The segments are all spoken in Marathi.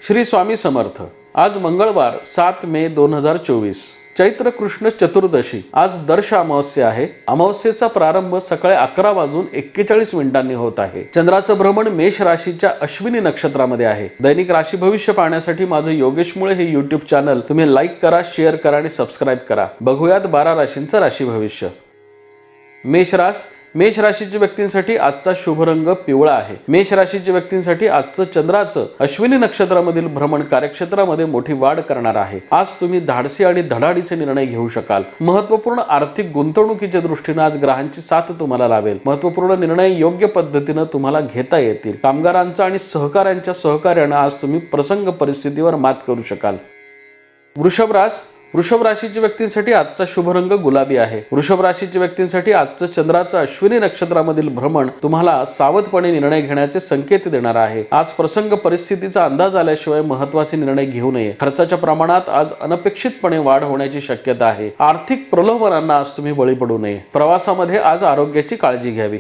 श्री स्वामी समर्थ। आज मंगळवार 7 मे 2024, चैत्र कृष्ण चतुर्दशी। आज दर्श अमावस्या आहे। अमावस्येचा प्रारंभ सकाळी 11:41 होत आहे। चंद्राचं भ्रमण मेष राशीच्या अश्विनी नक्षत्रामध्ये आहे। दैनिक राशी भविष्य पाहण्यासाठी माझं योगेश मुळे हे YouTube चॅनल तुम्ही लाईक करा, शेअर करा आणि सबस्क्राइब करा। बघूयात 12 राशींचं राशी भविष्य। मेष राशीच्या व्यक्तींसाठी आजचा शुभ रंग पिवळा आहे। मेष राशीच्या व्यक्तींसाठी आजचं चंद्राचं अश्विनी नक्षत्रामधील भ्रमण कार्यक्षेत्रामध्ये मोठी वाढ करणार आहे। आज तुम्ही धाडसी आणि धडाडीचे निर्णय घेऊ शकाल। महत्त्वपूर्ण आर्थिक गुंतवणुकीच्या दृष्टीने आज ग्रहांची साथ तुम्हाला लाभेल। महत्त्वपूर्ण निर्णय योग्य पद्धतीने तुम्हाला घेता येतील। कामगारांचा आणि सहकाऱ्यांच्या सहकार्याने आज तुम्ही प्रसंग परिस्थितीवर मात करू शकाल। वृषभ राशीच्या व्यक्तींसाठी आजचा शुभ रंग गुलाबी आहे। वृषभ राशीच्या व्यक्तींसाठी आजचं चंद्राचं अश्विनी नक्षत्रामधील भ्रमण तुम्हाला सावधपणे निर्णय घेण्याचे संकेत देणार आहे। आज प्रसंग परिस्थितीचा अंदाज आल्याशिवाय महत्त्वाचे निर्णय घेऊ नये। खर्चाच्या प्रमाणात आज अनपेक्षितपणे वाढ होण्याची शक्यता आहे। आर्थिक प्रलोभनांना आज तुम्ही बळी पडू नये। प्रवासामध्ये आज आरोग्याची काळजी घ्यावी।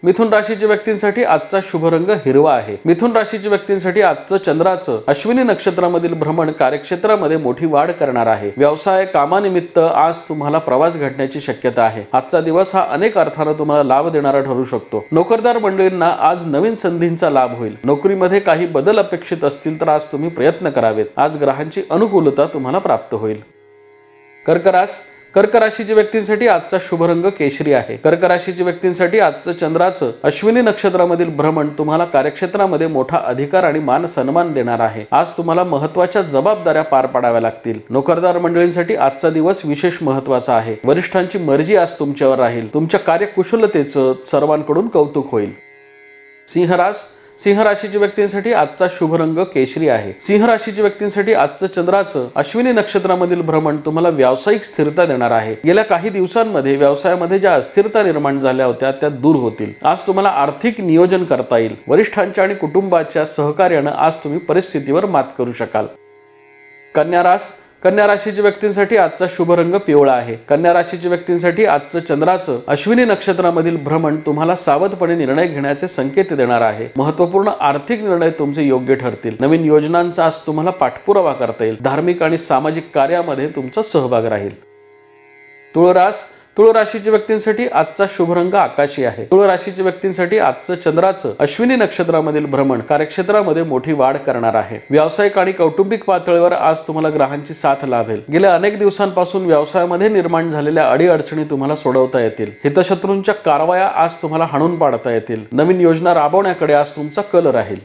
मिथुन राशीच्या व्यक्तींसाठी आजचा शुभ रंग हिरवा आहे। मिथुन राशीच्या व्यक्तींसाठी आजचं चंद्राचं अश्विनी नक्षत्रामधील भ्रमण कार्यक्षेत्रामध्ये मोठी वाढ करणार आहे। व्यवसाय कामानिमित्त आज तुम्हाला प्रवास घडण्याची शक्यता आहे। आजचा दिवस हा अनेक अर्थाने तुम्हाला लाभ देणारा ठरू शकतो। नोकरदार मंडळींना आज नवीन संधींचा लाभ होईल। नोकरीमध्ये काही बदल अपेक्षित असतील तर आज तुम्ही प्रयत्न करावेत। आज ग्रहांची अनुकूलता तुम्हाला प्राप्त होईल। कर्क राशीच्या व्यक्तींसाठी आजचा शुभ रंग केशरी आहे। कर्क राशीच्या व्यक्तींसाठी आजचं चंद्राचं अश्विनी नक्षत्रामधील भ्रमण तुम्हाला कार्यक्षेत्रामध्ये मोठा अधिकार आणि मान सन्मान देणार आहे। आज तुम्हाला महत्त्वाच्या जबाबदाऱ्या पार पाडाव्या लागतील। नोकरदार मंडळींसाठी आजचा दिवस विशेष महत्त्वाचा आहे। वरिष्ठांची मर्जी आज तुमच्यावर राहील। तुमच्या कार्यकुशलतेचं सर्वांकडून कौतुक होईल। सिंह राशीच्या व्यक्तींसाठी आजचा शुभ रंग केशरी आहे। सिंह राशीच्या व्यक्तींसाठी आजचं चंद्राचं अश्विनी नक्षत्रामधील भ्रमण तुम्हाला व्यावसायिक स्थिरता देणार आहे। गेल्या काही दिवसांमध्ये व्यवसायामध्ये ज्या अस्थिरता निर्माण झाल्या होत्या त्या दूर होतील। आज तुम्हाला आर्थिक नियोजन करता येईल। वरिष्ठांच्या आणि कुटुंबाच्या सहकार्याने आज तुम्ही परिस्थितीवर मात करू शकाल। कन्या राशीच्या व्यक्तींसाठी आजचा शुभ रंग पिवळा आहे। कन्या राशीच्या व्यक्तींसाठी आजचं चंद्राचं अश्विनी नक्षत्रामधील भ्रमण तुम्हाला सावधपणे निर्णय घेण्याचे संकेत देणार आहे। महत्त्वपूर्ण आर्थिक निर्णय तुमचे योग्य ठरतील। नवीन योजनांचा आज तुम्हाला पाठपुरावा करता येईल। धार्मिक आणि सामाजिक कार्यामध्ये तुमचा सहभाग राहील। तुळ राशीच्या व्यक्तींसाठी आजचा शुभ रंग आकाशी आहे। तुळ राशीच्या व्यक्तींसाठी आजचं चंद्राचं अश्विनी नक्षत्रामधील भ्रमण कार्यक्षेत्रामध्ये मोठी वाढ करणार आहे। व्यावसायिक आणि कौटुंबिक पातळीवर आज तुम्हाला ग्रहांची साथ लाभेल। गेल्या अनेक दिवसांपासून व्यवसायामध्ये निर्माण झालेल्या अडीअडचणी तुम्हाला सोडवता येतील। हितशत्रूंच्या कारवाया आज तुम्हाला हाणून पाडता येतील। नवीन योजना राबवण्याकडे आज तुमचा कल राहील।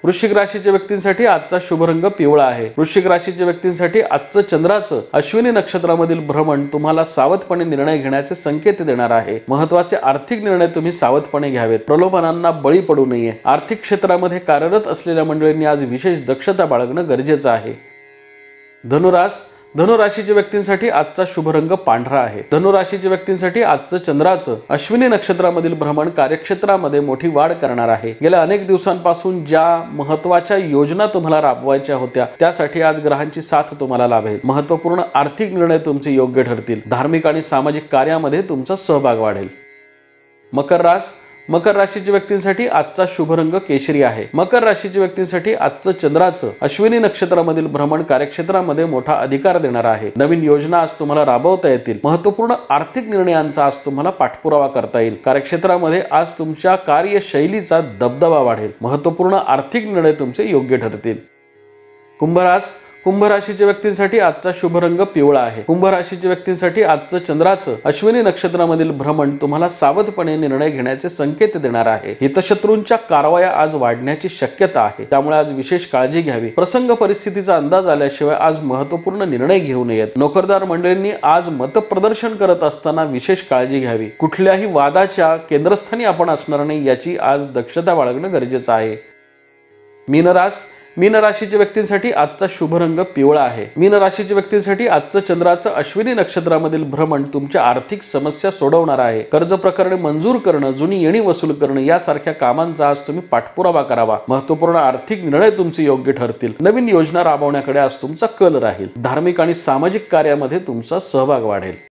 वृश्चिक राशीच्या व्यक्तींसाठी आजचा शुभ रंग पिवळा आहे। वृश्चिक राशीच्या व्यक्तींसाठी आजचं चंद्राचं अश्विनी नक्षत्रामधील भ्रमण तुम्हाला सावधपणे निर्णय घेण्याचे संकेत देणार आहे। महत्त्वाचे आर्थिक निर्णय तुम्ही सावधपणे घ्यावेत। प्रलोभनांना बळी पडू नये। आर्थिक क्षेत्रामध्ये कार्यरत असलेल्या मंडळींनी आज विशेष दक्षता बाळगणं गरजेचं आहे। धनु राशीच्या व्यक्तींसाठी आजचा शुभ रंग पांढरा आहे। धनु राशीच्या व्यक्तींसाठी आजचं चंद्राचं अश्विनी नक्षत्रामधील भ्रमण कार्यक्षेत्रामध्ये मोठी वाढ करणार आहे। गेल्या अनेक दिवसांपासून ज्या महत्त्वाच्या योजना तुम्हाला राबवायच्या होत्या त्यासाठी आज ग्रहांची साथ तुम्हाला लाभेल। महत्त्वपूर्ण आर्थिक निर्णय तुमचे योग्य ठरतील। धार्मिक आणि सामाजिक कार्यामध्ये तुमचा सहभाग वाढेल। मकर राशीच्या व्यक्तींसाठी आजचा शुभ रंग केशरी आहे। मकर राशीच्या व्यक्तींसाठी आजचं चंद्राचं अश्विनी नक्षत्रामधील भ्रमण कार्यक्षेत्रामध्ये मोठा अधिकार देणार आहे। नवीन योजना आज तुम्हाला राबवता येतील। महत्त्वपूर्ण आर्थिक निर्णयांचा आज तुम्हाला पाठपुरावा करता येईल। कार्यक्षेत्रामध्ये आज तुमच्या कार्यशैलीचा दबदबा वाढेल। महत्त्वपूर्ण आर्थिक निर्णय तुमचे योग्य ठरतील। कुंभ राशीच्या व्यक्तींसाठी आजचा शुभ रंग पिवळा आहे। कुंभ राशीच्या व्यक्तींसाठी आजचं चंद्राचं अश्विनी नक्षत्रामधील भ्रमण तुम्हाला सावधपणे निर्णय घेण्याचे संकेत देणार आहे। हितशत्रूंच्या कारवाया आज वाढण्याची शक्यता आहे। त्यामुळे आज विशेष काळजी घ्यावी। प्रसंग परिस्थितीचा अंदाज आल्याशिवाय आज महत्त्वपूर्ण निर्णय घेऊ नयेत। नोकरदार मंडळींनी आज मतप्रदर्शन करत असताना विशेष काळजी घ्यावी। कुठल्याही वादाच्या केंद्रस्थानी आपण असणार नाही याची आज दक्षता बाळगणं गरजेचं आहे। मीन राशीच्या व्यक्तींसाठी आजचा शुभ रंग पिवळा आहे। मीन राशीच्या व्यक्तींसाठी आजचं चंद्राचं अश्विनी नक्षत्रामधील भ्रमण तुमच्या आर्थिक समस्या सोडवणार आहे। कर्ज प्रकरणे मंजूर करणं, जुनी येणी वसूल करणं यासारख्या कामांचा आज तुम्ही पाठपुरावा करावा। महत्त्वपूर्ण आर्थिक निर्णय तुमचे योग्य ठरतील। नवीन योजना राबवण्याकडे आज तुमचा कल राहील। धार्मिक आणि सामाजिक कार्यामध्ये तुमचा सहभाग वाढेल।